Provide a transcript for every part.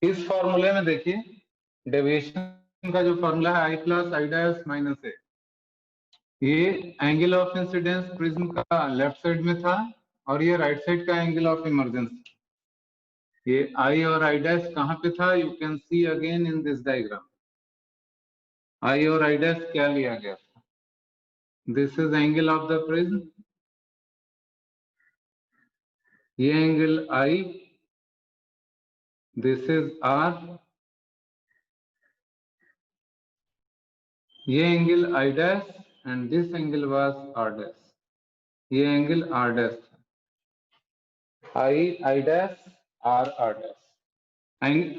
इस फॉर्मूले में देखिए डेविएशन का जो फॉर्मूला है I plus I dash minus A, ये एंगल ऑफ इंसिडेंस प्रिज्म का लेफ्ट साइड में था और ये राइट साइड का एंगल ऑफ इमर्जेंस। ये आई और आई डैश कहां पे था, you can see again in this diagram. I और आई डैश क्या लिया गया था, this is angle of the prism, ये angle I, this is R, ये angle I dash and this angle was R dash, ये एंगल आर डैश था, I dash R R dash.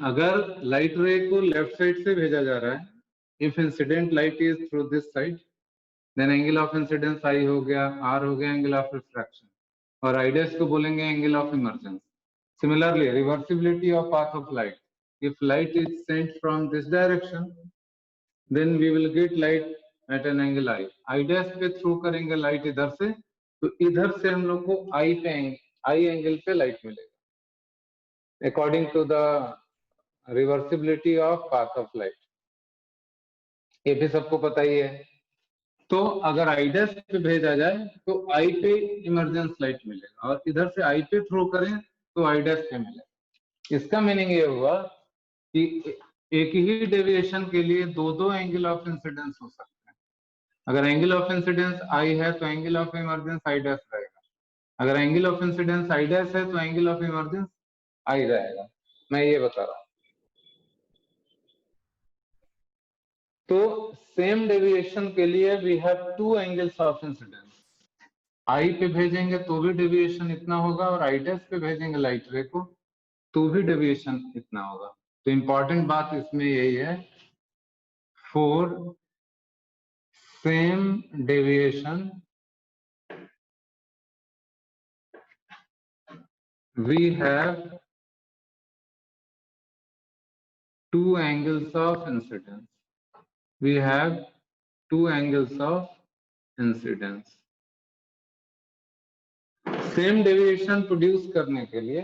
अगर लाइट रे को लेफ्ट साइड से भेजा जा रहा है, if incident light is through this side, then angle of incidence I हो गया, आर हो गया एंगल ऑफ रिफ्रैक्शन, और आई डैश को बोलेंगे angle of emergence. Similarly reversibility of path of light, if light is sent from this direction, then we will get light at an angle I, I dash पे through करेंगे light इधर से, तो इधर से हम लोग को आई एंगल पे लाइट मिलेगा according to the reversibility of path of light. ये भी सबको पता ही है। तो अगर आई डैश पे भेजा जाए तो आई पे इमरजेंस लाइट मिलेगा, और इधर से आई पे थ्रो करें तो आई डैश पे मिलेगा। इसका मीनिंग ये हुआ कि एक ही डेविएशन के लिए दो दो एंगल ऑफ इंसिडेंस हो सकते हैं। अगर एंगल ऑफ इंसिडेंस आई है तो angle of emergence I dash रहेगा, अगर angle of incidence I dash है तो एंगल ऑफ इमरजेंस आई रहेगा। मैं ये बता रहा हूं। तो सेम डेविएशन के लिए we have two angles of incidence, I पे भेजेंगे तो भी डेविएशन इतना होगा, और आई डैश पे भेजेंगे लाइट रे को तो भी डेविएशन इतना होगा। तो इंपॉर्टेंट बात इसमें यही है, for same deviation we have two angles of incidence, we have two angles of incidence। Same deviation produce करने के लिए,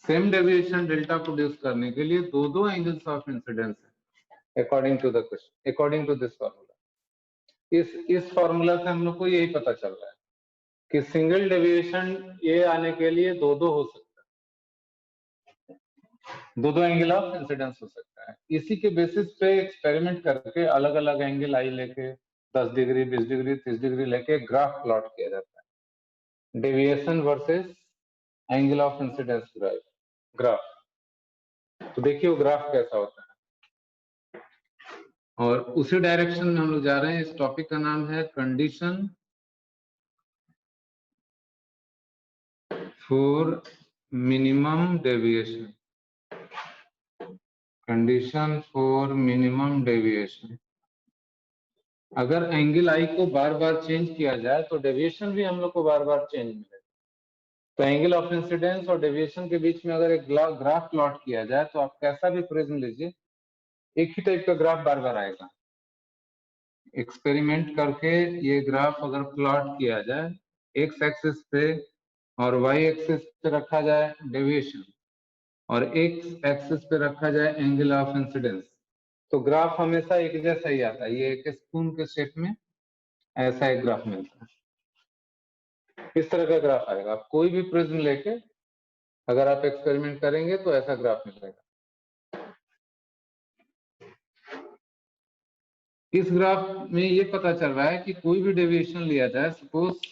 सेम डेविएशन डेल्टा प्रोड्यूस करने के लिए दो दो एंगल्स ऑफ इंसिडेंस है according to the question, according to this formula. इस फॉर्मूला से हम लोग को यही पता चल रहा है कि सिंगल डेविएशन ये आने के लिए दो दो हो सकता है, दो दो एंगल ऑफ इंसिडेंस हो सकता है। इसी के बेसिस पे एक्सपेरिमेंट करके अलग अलग एंगल आई लेके 10 डिग्री 20 डिग्री 30 डिग्री लेके ग्राफ प्लॉट किया जाता है, deviation versus angle of incidence graph. तो देखिए वो ग्राफ कैसा होता है, और उसी डायरेक्शन में हम लोग जा रहे हैं। इस टॉपिक का नाम है condition for minimum deviation, condition for minimum deviation. अगर एंगल आई को बार बार चेंज किया जाए तो डेविएशन भी हम लोग को बार बार चेंज मिलेगा। तो एंगल ऑफ इंसिडेंस और डेविएशन के बीच में अगर एक ग्राफ प्लॉट किया जाए तो आप कैसा भी प्रिज्म लीजिए, एक ही टाइप का ग्राफ बार बार आएगा। एक्सपेरिमेंट करके ये ग्राफ अगर प्लॉट किया जाए एक्स एक्सिस पे और वाई एक्सिस पे रखा जाए डेविएशन, और एक्स एक्सिस पे रखा जाए एंगल ऑफ इंसिडेंस, तो ग्राफ हमेशा एक जैसा ही आता है। ये एक स्पून के शेप में ऐसा एक ग्राफ मिलता है, इस तरह का ग्राफ आएगा। आप कोई भी प्रिज्म लेके अगर आप एक्सपेरिमेंट करेंगे तो ऐसा ग्राफ मिलेगा। इस ग्राफ में ये पता चल रहा है कि कोई भी डेविएशन लिया जाए, सपोज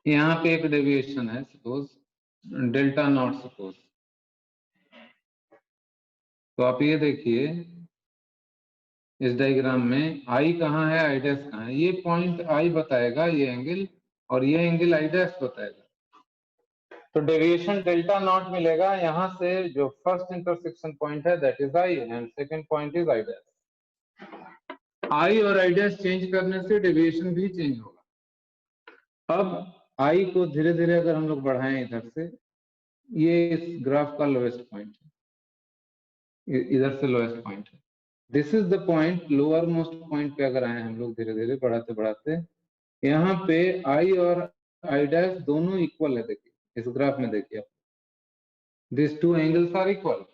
यहाँ पे एक डेविएशन है, सपोज डेल्टा नॉट सपोज, तो आप ये देखिए इस डायग्राम में आई कहाँ है आई डैश कहाँ है, ये पॉइंट आई बताएगा ये एंगल, और ये एंगल आई डैश बताएगा। तो डेविएशन डेल्टा नॉट मिलेगा यहाँ से, जो फर्स्ट इंटरसेक्शन पॉइंट है that is I and second point is I dash. I और आई डैश चेंज करने से डेविएशन भी चेंज होगा। अब आई को धीरे धीरे अगर हम लोग बढ़ाएं इधर से, ये इस ग्राफ का लोएस्ट पॉइंट है, इधर से लोएस्ट पॉइंट है, this is the point. Lower most point पे अगर आए हम लोग धीरे धीरे बढ़ाते बढ़ाते, यहाँ पे आई और आई डैश दोनों इक्वल है। देखिए इस ग्राफ में देखिए These two angles are equal.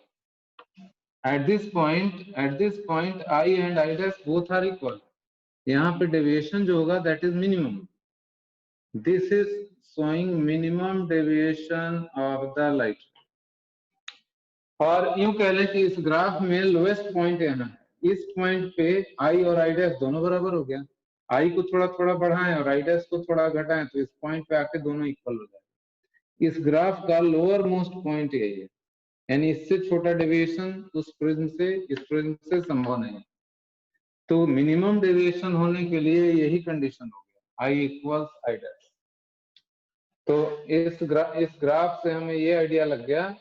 At this point I and I dash both are equal. यहाँ पे deviation जो होगा that is minimum. This is showing minimum deviation of the light. और यूं कह लें कि इस ग्राफ में लोएस्ट पॉइंट यहाँ है। इस पॉइंट पे आई और आई डैश दोनों बराबर हो गया। आई को थोड़ा थोड़ा बढ़ाएं और आई डैश को थोड़ा घटाएं तो इस पॉइंट पे आके दोनों इक्वल हो जाए। इस ग्राफ का लोअर मोस्ट पॉइंट यही है, यानी इससे छोटा डेविएशन उस प्रिज्म से संभव नहीं। तो मिनिमम डेविएशन होने के लिए यही कंडीशन हो गया, आई इक्वल्स आई डैश। तो इस ग्राफ से हमें ये आइडिया लग गया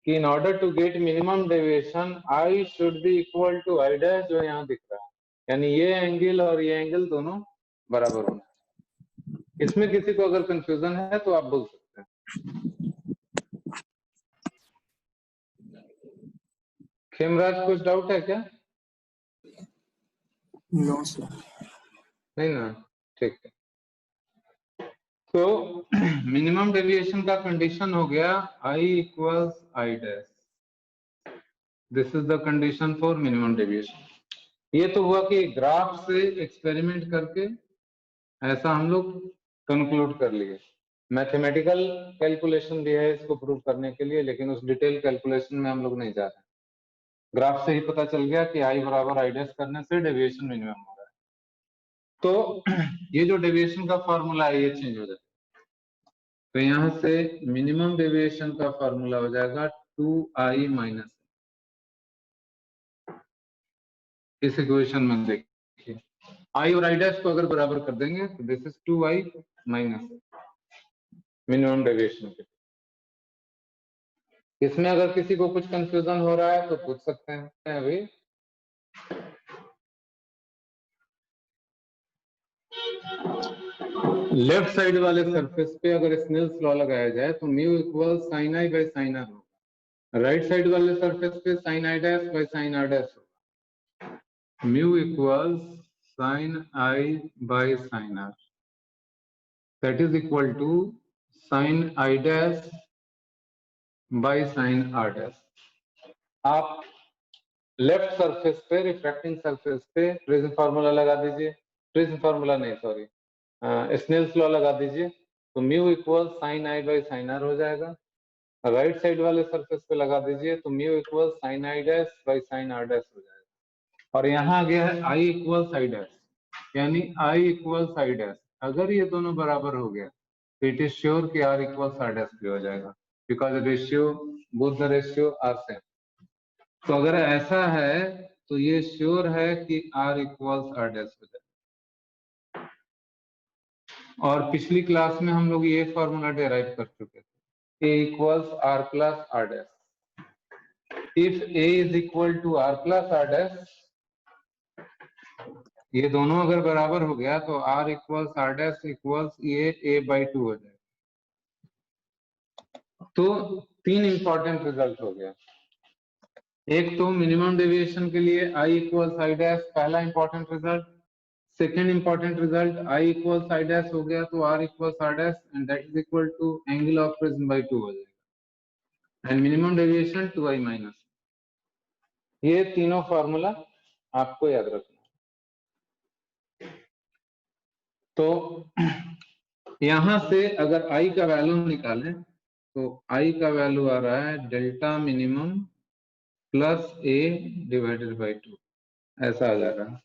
कि in order to get minimum deviation I should be equal to I dash जो यहाँ दिख रहा है, यानी ये एंगल और ये एंगल दोनों बराबर होना। इसमें किसी को अगर कंफ्यूजन है तो आप बोल सकते हैं। खेमराज कुछ डाउट है क्या? No sir. नहीं ना, ठीक है। तो मिनिमम डेविएशन का कंडीशन हो गया I equals I dash. This is the condition for minimum deviation. ये तो हुआ कि ग्राफ से एक्सपेरिमेंट करके ऐसा हम लोग कंक्लूड कर लिए। मैथमेटिकल कैलकुलेशन भी है इसको प्रूव करने के लिए, लेकिन उस डिटेल कैलकुलेशन में हम लोग नहीं जा रहे। ग्राफ से ही पता चल गया कि आई बराबर आई डैश करने से डेविएशन मिनिमम हो रहा है। तो ये जो डेविएशन का फॉर्मूला है ये चेंज हो जाएगा। तो यहाँ से मिनिमम डेविएशन का फॉर्मूला हो जाएगा 2i माइनस। इस इक्वेशन में देखिए आई और आई डैश को अगर बराबर कर देंगे तो this is 2i minus minimum deviation के। इसमें अगर किसी को कुछ कंफ्यूजन हो रहा है तो पूछ सकते हैं अभी। लेफ्ट साइड वाले सरफेस पे अगर स्नेल्स लॉ लगाया जाए तो mu equal sine I by sine R होगा। राइट साइड वाले सरफेस पे sine I dash by sine R dash होगा। Mu equal sine I by sine R that is equal to sine I dash by sine R dash. आप left surface पे refracting surface पे prism formula लगा दीजिए, prism formula नहीं sorry Snell's law लगा दीजिए तो mu equal sine I by sine are हो जाएगा। राइट साइड वाले सरफेस पे लगा दीजिए तो mu equal sine I dash by sine R dash हो जाएगा। और यहाँ आ गया है आई इक्वल आई डैश, यानी आई इक्वल आई डैश। अगर ये दोनों बराबर हो गया तो इट इज श्योर कि आर इक्वल आर डैश भी हो जाएगा, because ratio both the ratio are same. तो अगर ऐसा है तो ये श्योर है कि आर इक्वल्स आर डैश हो जाएगा। और पिछली क्लास में हम लोग ये फॉर्मूला डेराइव कर चुके थे, A equals R plus R dash. If A is equal to R plus R dash, ये दोनों अगर बराबर हो गया तो R equals R dash equals ये ए बाई 2 हो जाएगा। तो तीन इंपॉर्टेंट रिजल्ट हो गया। एक तो मिनिमम डेविएशन के लिए आई इक्वल्स आई डैश पहला important result. Second important result I equals I dash हो गया तो R equals R dash and that is equal to angle of prism by 2 हो जाएगा। And minimum deviation 2i minus. ये तीनों formula आपको याद रखना। तो यहां से अगर आई का वैल्यू निकालें तो आई का वैल्यू आ रहा है delta minimum plus A divided by 2, ऐसा आ जा रहा है।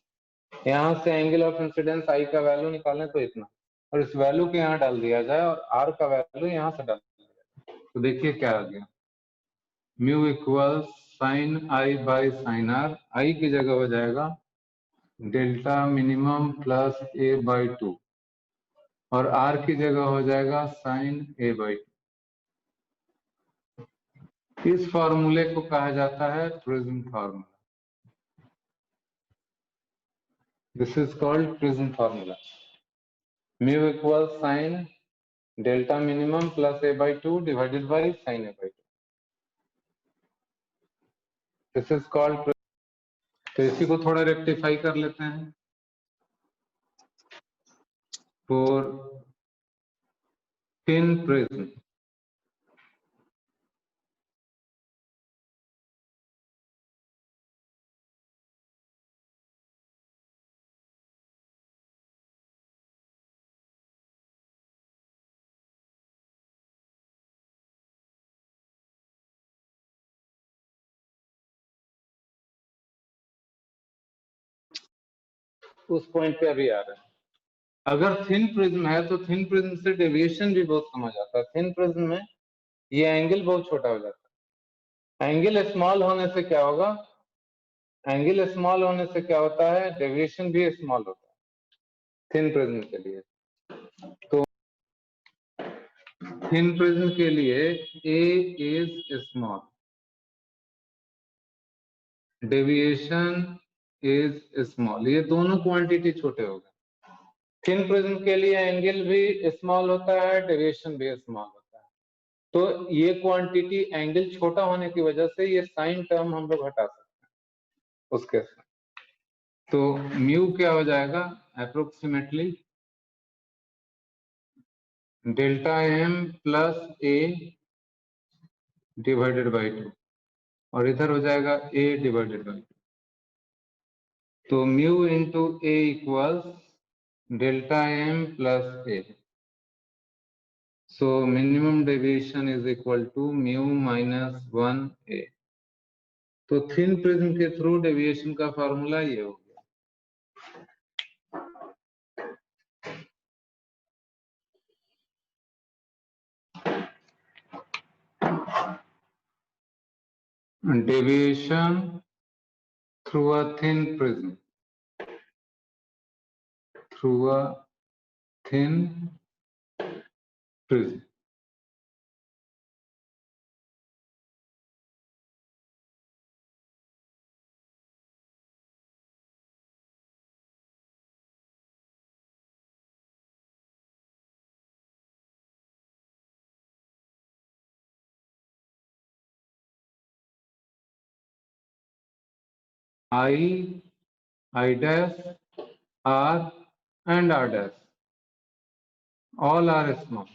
यहाँ से एंगल ऑफ इंसिडेंस आई का वैल्यू निकालें तो इतना, और इस वैल्यू को यहाँ डाल दिया जाए और आर का वैल्यू यहाँ से डाल दिया जाए तो देखिए क्या आ गया। Mu equal sine I by sine R, I की जगह हो जाएगा delta minimum plus A by 2 और आर की जगह हो जाएगा साइन ए बाई 2। इस फॉर्मूले को कहा जाता है prism formula. This is called prism formula. Mu equal sine delta minimum plus A by 2 divided by sine A by 2। This is called. तो इसी को थोड़ा रेक्टिफाई कर लेते हैं। फॉर थिन प्रिज्म उस पॉइंट पे अभी आ रहा है। अगर थिन प्रिज्म है तो थिन प्रिज्म से डेविएशन भी बहुत कम हो जाता है। थिन प्रिज्म में ये एंगल बहुत छोटा हो जाता है। एंगल स्मॉल होने से क्या होगा, एंगल स्मॉल होने से क्या होता है, डेविएशन भी स्मॉल होता है थिन प्रिज्म के लिए। तो थिन प्रिज्म के लिए A is small, deviation is small, ये दोनों क्वांटिटी छोटे हो गए। थिन प्रिज्म के लिए एंगल भी स्मॉल होता है, डेविएशन भी स्मॉल होता है। तो ये क्वांटिटी एंगल छोटा होने की वजह से ये साइन टर्म हम लोग हटा सकते हैं उसके साथ। तो म्यू क्या हो जाएगा, approximately delta M plus A divided by 2, और इधर हो जाएगा ए डिवाइडेड बाई 2। तो mu into A equals delta M plus A. So minimum deviation is equal to mu minus 1a। तो थिन प्रिज्म के थ्रू डेविएशन का फॉर्मूला ये हो गया। Deviation through a thin prism, through a thin prism. I, I dash, R and R dash all are small।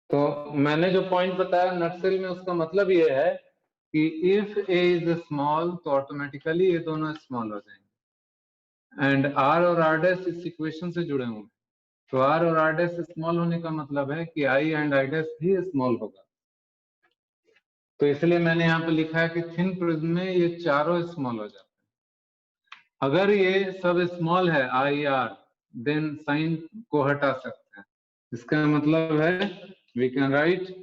तो मैंने जो point बताया नटसेल में, उसका मतलब ये है कि इफ ए इज स्मॉल तो ऑटोमेटिकली ये दोनों स्मॉल हो जाएंगे। एंड आर और आर डैश इस इक्वेशन से जुड़े होंगे, तो आर और आर डैश स्मॉल होने का मतलब है कि आई एंड आई डैश भी स्मॉल होगा। तो इसलिए मैंने यहाँ पे लिखा है कि थिन प्रिज्म में ये चारों स्मॉल हो जाते हैं। अगर ये सब स्मॉल है आई आर, देन साइन को हटा सकते हैं। इसका मतलब है we can write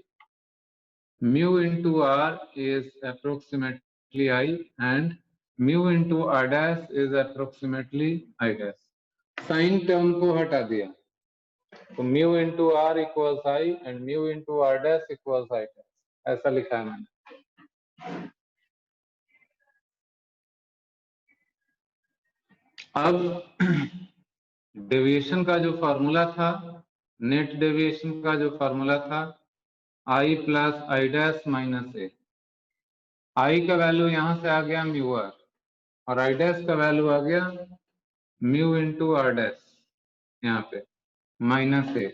mu into r is approximately I and mu into r dash is approximately I dash। Sine term को हटा दिया तो mu into r equals I and mu into r dash equals I dash, ऐसा लिखा है मैंने। अब deviation का जो फॉर्मूला था, नेट डेविएशन का जो फॉर्मूला था I plus I dash minus A. I का वैल्यू यहां से आ गया म्यू आर और आई डैश का वैल्यू आ गया म्यू इंटू आर डैश, यहाँ पे minus A.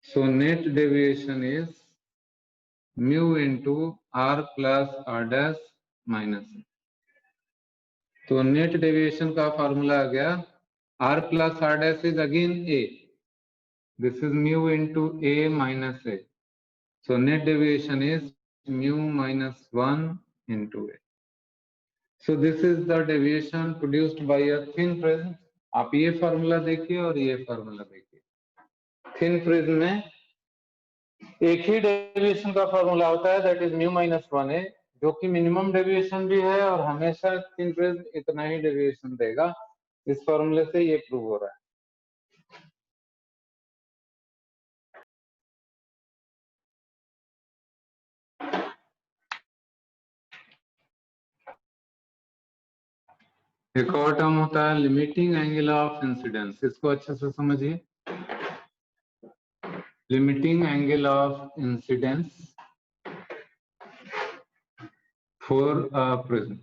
So net deviation is mu into R plus R dash minus A. तो नेट डेविएशन का फॉर्मूला आ गया R plus R dash is again A, this is mu into A minus A. So net deviation is mu minus 1 into A. So this is the deviation produced by a thin prism. आप ये formula देखिए और ये formula देखिए। Thin prism में एक ही deviation का formula होता है, that is mu minus 1a, जो कि मिनिमम डेविएशन भी है और हमेशा थिन प्रिज्म इतना ही डेविएशन देगा। इस फॉर्मूले से ये प्रूव हो रहा है। एक और टर्म होता है लिमिटिंग एंगल ऑफ इंसिडेंस, इसको अच्छे से समझिए। Limiting angle of incidence for a prism.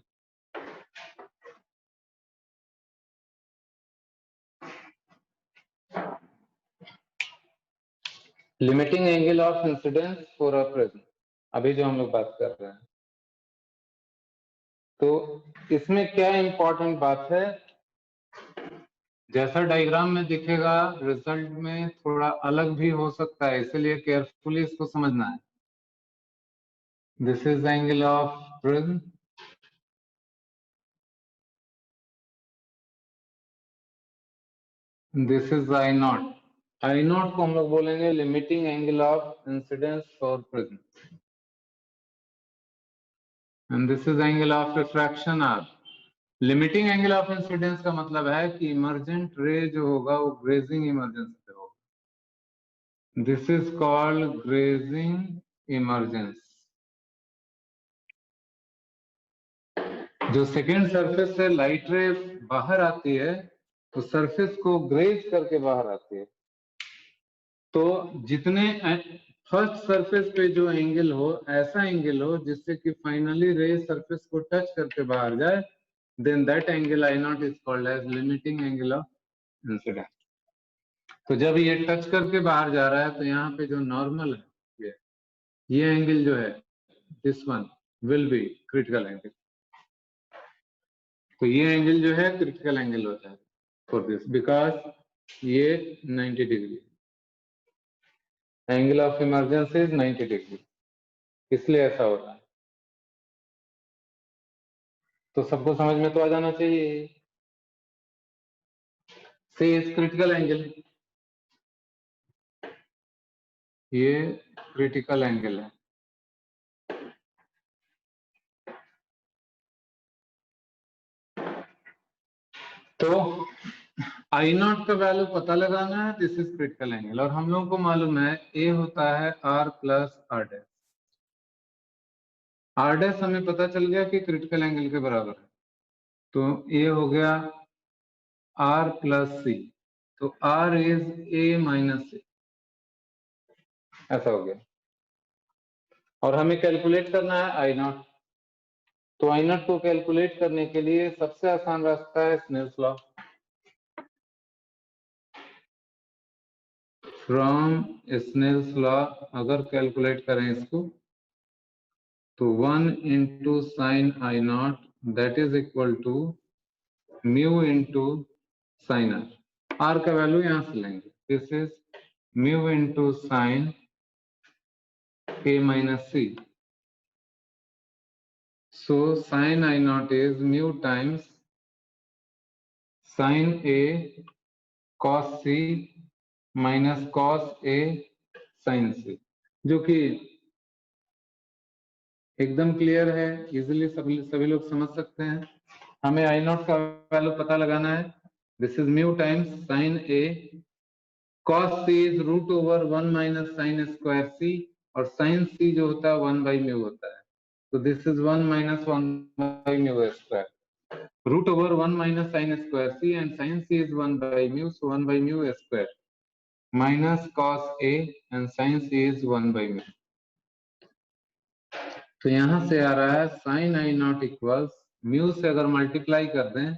Limiting angle of incidence for a prism, अभी जो हम लोग बात कर रहे हैं। तो इसमें क्या इंपॉर्टेंट बात है, जैसा डायग्राम में दिखेगा रिजल्ट में थोड़ा अलग भी हो सकता है, इसलिए केयरफुली इसको समझना है। This is angle of prism, this is I not. I not को हम लोग बोलेंगे limiting angle of incidence for prism, and this is angle of refraction R. Limiting angle of incidence का मतलब है कि इमर्जेंट रे जो होगा वो ग्रेजिंग इमर्जेंस पे होगा। This is called grazing emergence. जो सेकेंड सरफेस से लाइट रे बाहर आती है तो सरफेस को ग्रेज करके बाहर आती है। तो जितने फर्स्ट सरफेस पे जो एंगल हो, ऐसा एंगल हो जिससे कि फाइनली रे सरफेस को टच करके बाहर जाए, then that angle I naught is called as limiting angle of incidence. तो जब ये टच करके बाहर जा रहा है तो यहाँ पे जो नॉर्मल है ये एंगल जो है this one will be critical angle. तो ये एंगल जो है क्रिटिकल एंगल होता है फॉर दिस, बिकॉज ये 90 degree, angle of emergence is 90 degree, इसलिए ऐसा होता है। तो सबको समझ में तो आ जाना चाहिए। से इज क्रिटिकल एंगल, ये क्रिटिकल एंगल है। तो आई नॉट का वैल्यू पता लगाना है, दिस इज क्रिटिकल एंगल, और हम लोगों को मालूम है ए होता है R plus R dash. R dash हमें पता चल गया कि क्रिटिकल एंगल के बराबर है, तो ए हो गया आर प्लस सी, तो आर इज ए माइनस सी, ऐसा हो गया। और हमें कैलकुलेट करना है आई नॉट, तो आई नॉट को कैलकुलेट करने के लिए सबसे आसान रास्ता है Snell's law. From Snell's law अगर कैलकुलेट करें इसको तो 1 into sine I naught that is equal to mu into sine r. R का वैल्यू यहां से लेंगे, this is mu into sine A minus C. So sine I naught is mu times sine A cos C minus cos A sine C, जो कि एकदम clear है, easily सभी लोग समझ सकते हैं। हमें आई नॉट का वैल्यू पता लगाना है, this is mu times sine A cos C is root over 1 minus sine square C, और साइन सी जो होता है 1 बाई म्यू होता है, तो this is 1 minus 1 by mu square, root over 1 minus sine square C and sine C is 1 by mu, so 1 by mu square minus cos A and sine C is 1 by mu. तो यहां से आ रहा है sine I not equals mu से अगर multiply कर दें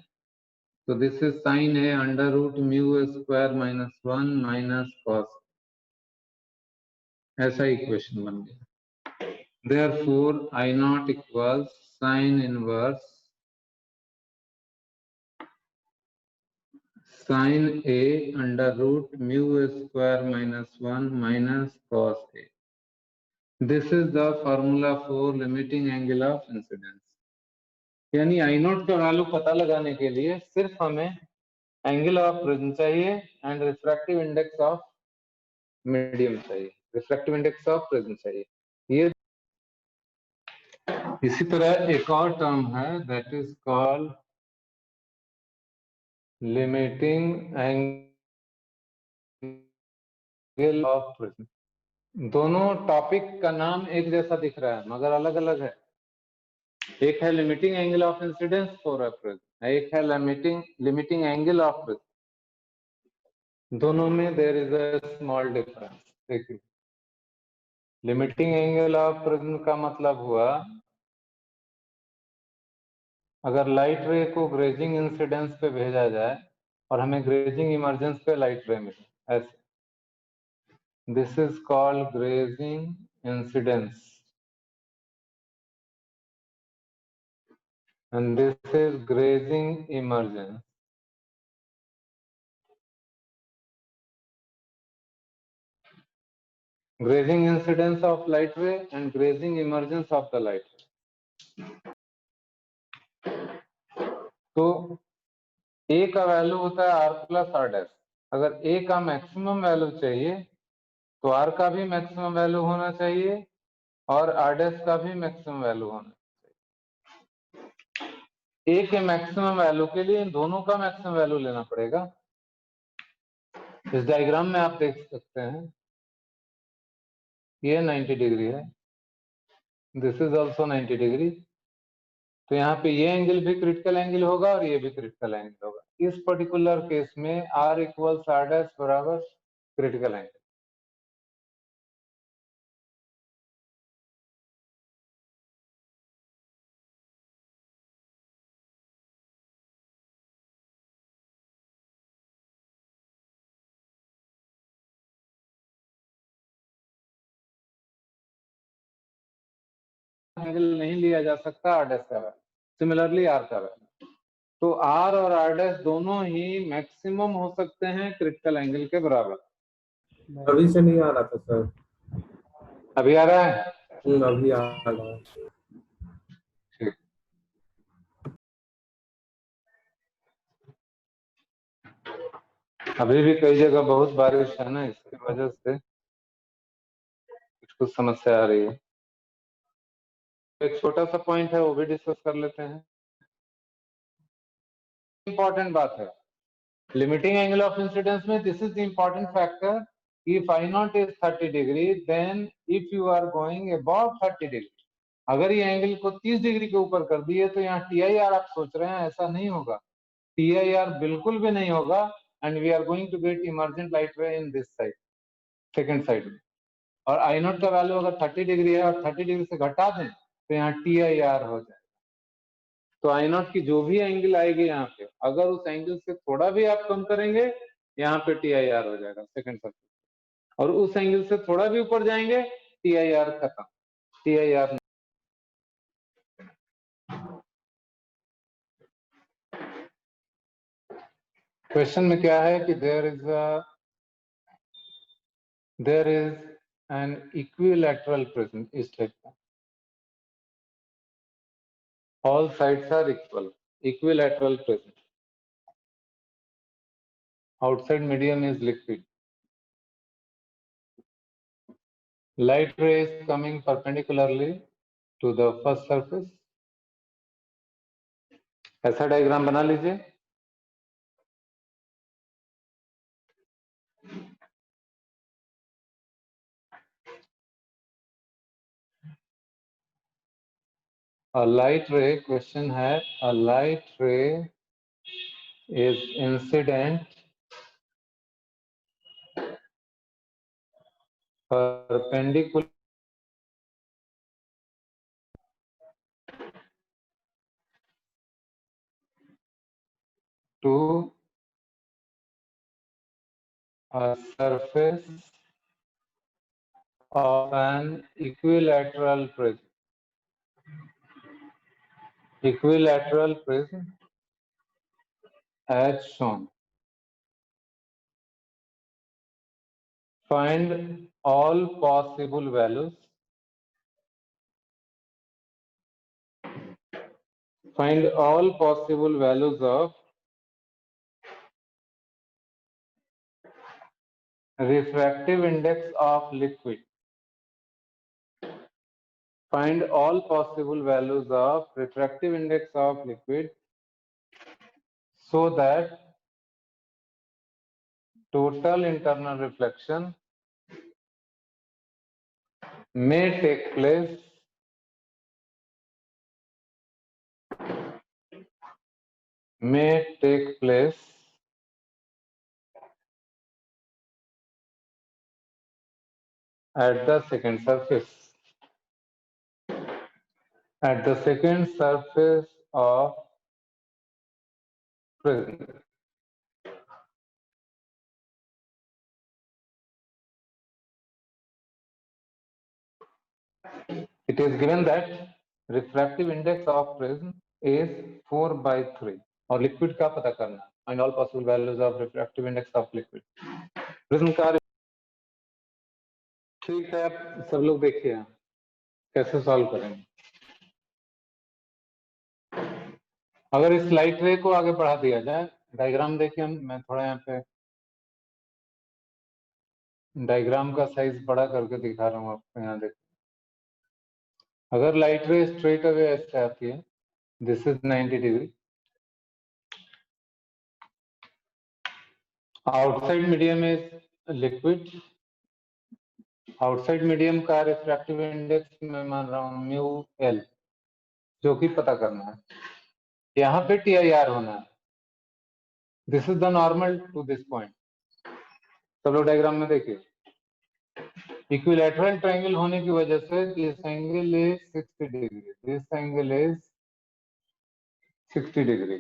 तो this is sine A under root mu square minus 1 minus cos, ऐसा इक्वेशन बन गया। Therefore I not equals sine inverse sine A under root mu square minus 1 minus cos A. This is the formula for limiting angle of incidence. यानी I not का value पता लगाने के लिए सिर्फ हमें एंगल ऑफ प्रिज्म चाहिए and refractive index of medium चाहिए, रिफ्रैक्टिव इंडेक्स ऑफ प्रिज्म चाहिए। ये इसी तरह एक और टर्म है that is called limiting angle of prism. दोनों टॉपिक का नाम एक जैसा दिख रहा है मगर अलग अलग है। एक है limiting angle of incidence for a prism, एक है लिमिटिंग एंगल ऑफ प्रिज्म। दोनों में there is a small difference. देखिए, लिमिटिंग एंगल ऑफ प्रिज्म का मतलब हुआ अगर लाइट रे को ग्रेजिंग इंसिडेंस पे भेजा जाए और हमें ग्रेजिंग इमर्जेंस पे लाइट रे मिले, ऐसे, this is called grazing incidence and this is grazing emergence. grazing incidence of light ray and grazing emergence of the light ray. तो A का वैल्यू होता है R प्लस R डैश। अगर A का मैक्सिमम वैल्यू चाहिए तो R का भी मैक्सिमम वैल्यू होना चाहिए और R डैश का भी मैक्सिमम वैल्यू होना चाहिए। A के मैक्सिमम वैल्यू के लिए इन दोनों का मैक्सिमम वैल्यू लेना पड़ेगा। इस डायग्राम में आप देख सकते हैं ये 90 डिग्री है, दिस इज ऑल्सो 90 डिग्री। तो यहाँ पे ये एंगल भी क्रिटिकल एंगल होगा और ये भी क्रिटिकल एंगल होगा। इस पर्टिकुलर केस में R इक्वल्स R डैश बराबर क्रिटिकल एंगल। एंगल नहीं लिया जा सकता R डैश का वैल्यू, सिमिलरली R का वैल्यू। तो R और R डैश दोनों ही मैक्सिमम हो सकते हैं क्रिटिकल एंगल के बराबर। अभी से नहीं आ रहा था सर। अभी आ रहा है? अभी आ रहा है। ठीक। अभी भी कई जगह बहुत बारिश है ना, इसकी वजह से कुछ समस्या आ रही है। एक छोटा सा पॉइंट है वो भी डिस्कस कर लेते हैं। इंपॉर्टेंट बात है लिमिटिंग एंगल ऑफ इंसिडेंस में, this is the important factor. If I not is 30 degree then if you are going above 30 degree, अगर ये एंगल को 30 डिग्री के ऊपर कर दिए तो यहाँ TIR आप सोच रहे हैं, ऐसा नहीं होगा। TIR बिल्कुल भी नहीं होगा and we are going to get emergent light ray in this side, second side में। और I नॉट का वैल्यू अगर 30 डिग्री है और 30 डिग्री से घटा दें तो यहाँ TIR हो जाए। तो I नॉट की जो भी एंगल आएगी यहाँ पे, अगर उस एंगल से थोड़ा भी आप कम करेंगे यहाँ पे TIR हो जाएगा सेकंड सर्किल, और उस एंगल से थोड़ा भी ऊपर जाएंगे TIR खत्म, TIR। क्वेश्चन में क्या है कि there is an equilateral prism, इस टाइप का, all sides are equal, equilateral prism, outside medium is liquid, light ray is coming perpendicularly to the first surface। ऐसा डायग्राम बना लीजिए। A light ray, question है, a light ray is incident perpendicular to a surface of an equilateral prism, equilateral prism as shown। Find all possible values, find all possible values of refractive index of liquid, find all possible values of refractive index of liquid so that total internal reflection may take place at the second surface, at the second surface of prism। It is given that refractive index of prism is 4/3 और liquid का पता करना, find all possible values of refractive index of liquid। Prism का ठीक है, आप सब लोग देखिए कैसे सॉल्व करेंगे। अगर इस लाइट रे को आगे बढ़ा दिया जाए, डायग्राम देखिए, मैं थोड़ा यहाँ पे डायग्राम का साइज बड़ा करके दिखा रहा हूँ आपको। यहाँ देखिए, अगर लाइट रे स्ट्रेट अवे ऐसे आती है, this is 90 degree, outside medium is liquid, outside medium का रिफ्रैक्टिव इंडेक्स मैं मान रहा हूँ म्यू एल, जो कि पता करना है। यहाँ पे TIR होना है। This is the normal to this point. सब लोग डायग्राम में देखिए, इक्विलैटरल ट्रायंगल होने की वजह से this angle is 60 degree, this angle is 60 degree.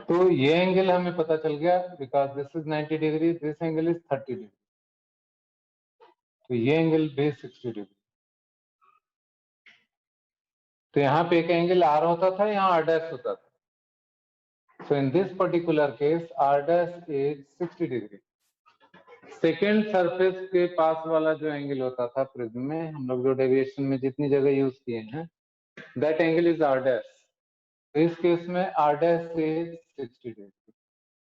तो ये एंगल हमें पता चल गया, because this is 90 degree, this angle is 30 degree, तो ये एंगल भी 60 डिग्री। तो यहाँ पे एक एंगल R होता था, यहाँ R डैश होता था। So in this particular case R dash is 60 degree. Second surface के पास वाला जो एंगल होता था प्रिज्म में, हम लोग जो डेविएशन में जितनी जगह यूज किए हैं, that angle is R dash. इस केस में R dash is 60 degrees.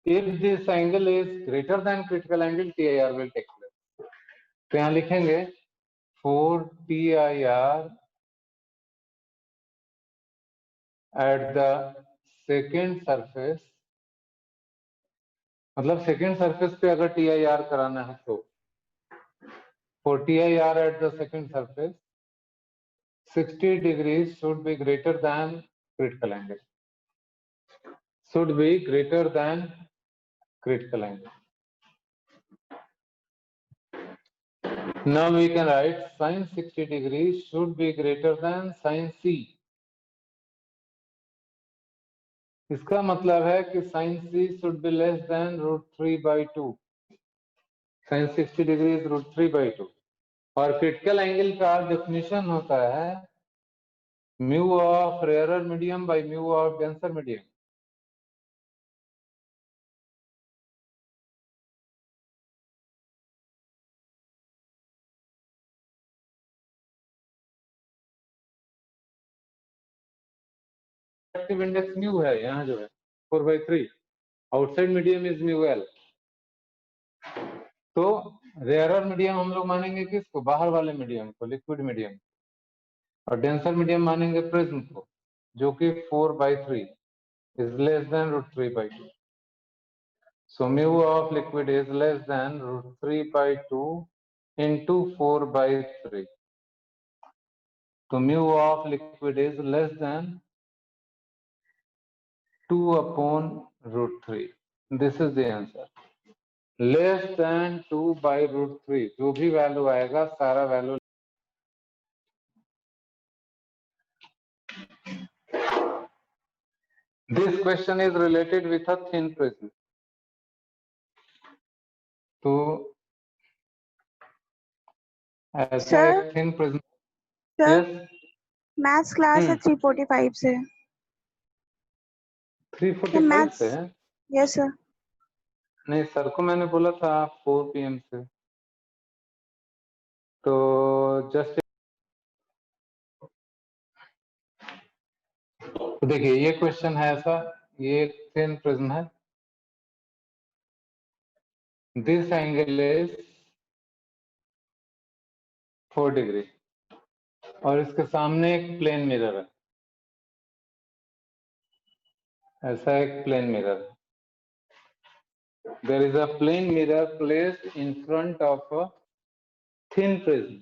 If this angle is greater than critical angle, TIR will take place. तो यहाँ लिखेंगे for TIR at the second surface, मतलब सेकेंड सरफेस पे अगर TIR कराना है तो for TIR at the second surface 60 degrees should be greater than critical angle, should be greater than critical angle. Now we can write sin 60 degrees should be greater than sin C. इसका मतलब है कि sin C should be less than √3/2. sin 60 degree is √3/2. और critical angle का definition होता है mu of rarer medium by mu of denser medium. Refractive index mu है, यहाँ जो है 4/3, outside medium is mu L. तो रेयरर मीडियम हम लोग मानेंगे किसको? बाहर वाले मीडियम को, लिक्विड मीडियम, और डेंसर मीडियम मानेंगे प्रिज्म को, जो कि 4/3 is less than √3/2. So mu of liquid is less than √3/2 into 4/3. So mu of liquid is less than 2 upon √3. This is the answer. Less than 2/√3. जो भी value आएगा सारा value. This question is related with a thin prism. तो ऐसा एक thin prism. Sir maths class है 3:45 से। 3:45 से है? Yes sir. नहीं, सर को मैंने बोला था 4 PM से। तो जस्ट तो देखिए, ये क्वेश्चन है ऐसा, ये एक थिन प्रिज्म है, दिस एंगल इज 4 डिग्री, और इसके सामने एक प्लेन मिरर है, ऐसा एक प्लेन मिरर है। There is a plane mirror placed in front of a thin prism.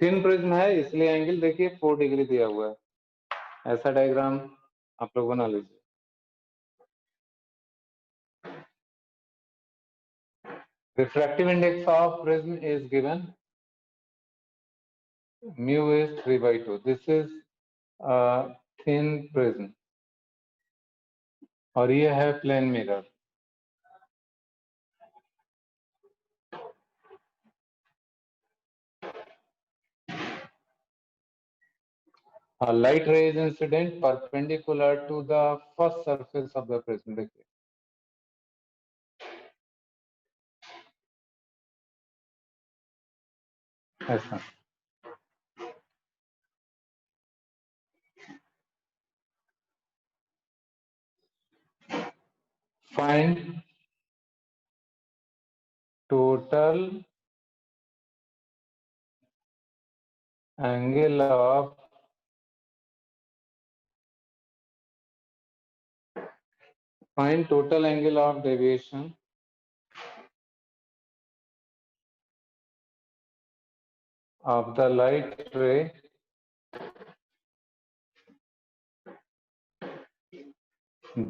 Thin prism है इसलिए एंगल देखिए 4 डिग्री दिया हुआ है। ऐसा डायग्राम आप लोग बना लीजिए। Refractive index of prism is given, mu is 3/2. This is a thin prism और ये है plane mirror. A light ray is incident perpendicular to the first surface of the prism. देखिए ऐसा। Find total angle of deviation of the light ray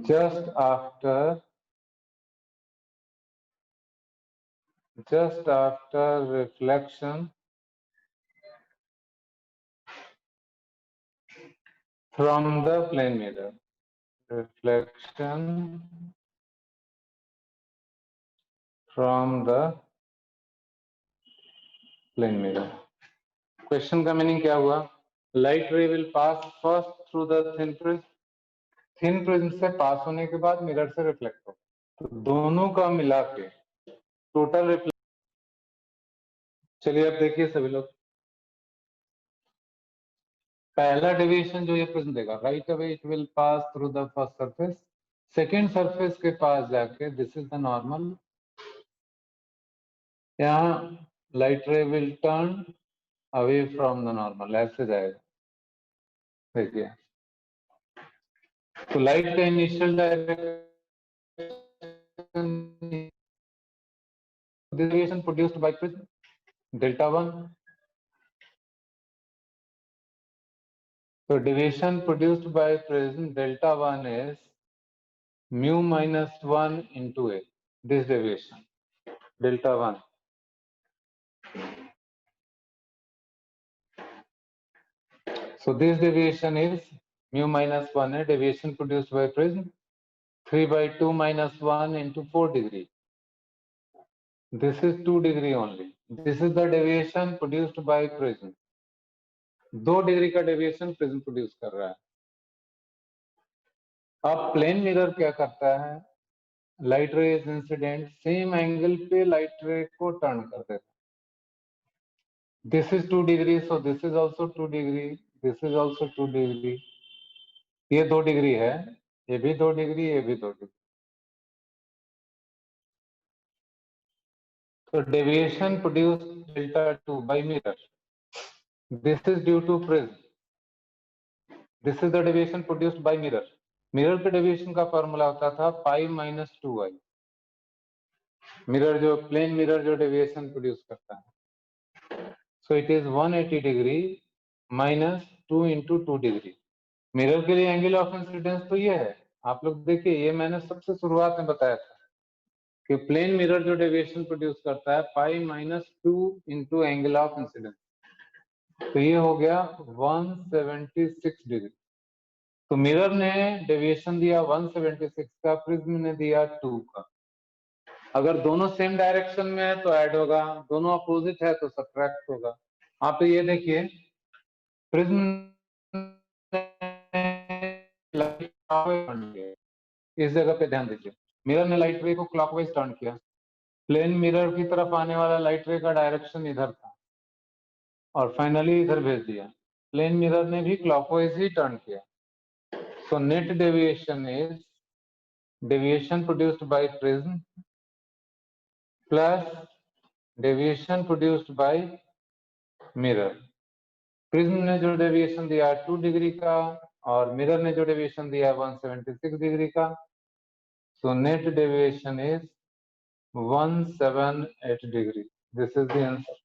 just after reflection from the plane mirror. Reflection from the plane mirror. Question का meaning क्या हुआ? Light रे will pass first through the thin prism से पास होने के बाद mirror से reflect हो, तो दोनों का मिला के टोटल रिफ्लेक्ट। चलिए अब देखिए सभी लोग, पहला डेविएशन जो ये प्रिज्म देगा, right away it will pass through the first surface, second surface के पास जाके दिस इज द नॉर्मल, यहाँ लाइट रे will turn away from the normal, ऐसे जाएगा। देखिए तो लाइट का initial direction deviation produced by prism delta 1. So deviation produced by prism delta 1 is mu minus 1 into a, this deviation delta 1. So this deviation is mu minus 1 है, deviation produced by prism 3/2 minus 1 into 4 degree. This is 2 degree only. This is the deviation produced by prism. 2 degree का deviation prism produce कर रहा है। अब plane mirror क्या करता है? Light रे इज इंसिडेंट, सेम एंगल पे लाइट रे को टर्न कर देता है। This is 2 degree, so this is also 2 degree, this is also 2 degree, ये 2 डिग्री है, ये भी 2 डिग्री, ये भी 2 degree. So deviation produced delta 2 by mirror. This is due to prism. This is the deviation produced by mirror. Mirror के deviation का formula होता था पाई माइनस 2i। मिरर जो प्लेन मिरर जो डेविएशन प्रोड्यूस करता है, so it is 180 degree minus 2 into 2 degree. Mirror के लिए एंगल ऑफ इंसिडेंस तो ये है, आप लोग देखिए, ये मैंने सबसे शुरुआत में बताया था कि प्लेन मिरर जो डेविएशन प्रोड्यूस करता है pi minus 2 into angle of incidence, तो ये हो गया 176 डिग्री। तो मिरर ने डेविएशन दिया 176 का, प्रिज्म ने दिया 2 का। अगर दोनों सेम डायरेक्शन में है तो ऐड होगा, दोनों अपोजिट है तो सब्ट्रैक्ट होगा। आप ये देखिए, प्रिज्म इस जगह पे ध्यान दीजिए, मिरर ने लाइट रे को क्लॉकवाइज टर्न किया, प्लेन मिरर की तरफ आने वाला लाइट रे का डायरेक्शन इधर था और फाइनली इधर भेज दिया। प्लेन मिरर ने भी क्लॉकवाइज ही टर्न किया। सो net deviation is deviation produced bye prism plus deviation produced bye mirror. Prism ने जो डेविएशन दिया 2 डिग्री का और मिरर ने जो डेविएशन दिया 176 डिग्री का, सो net deviation is 178 degree. This is the answer.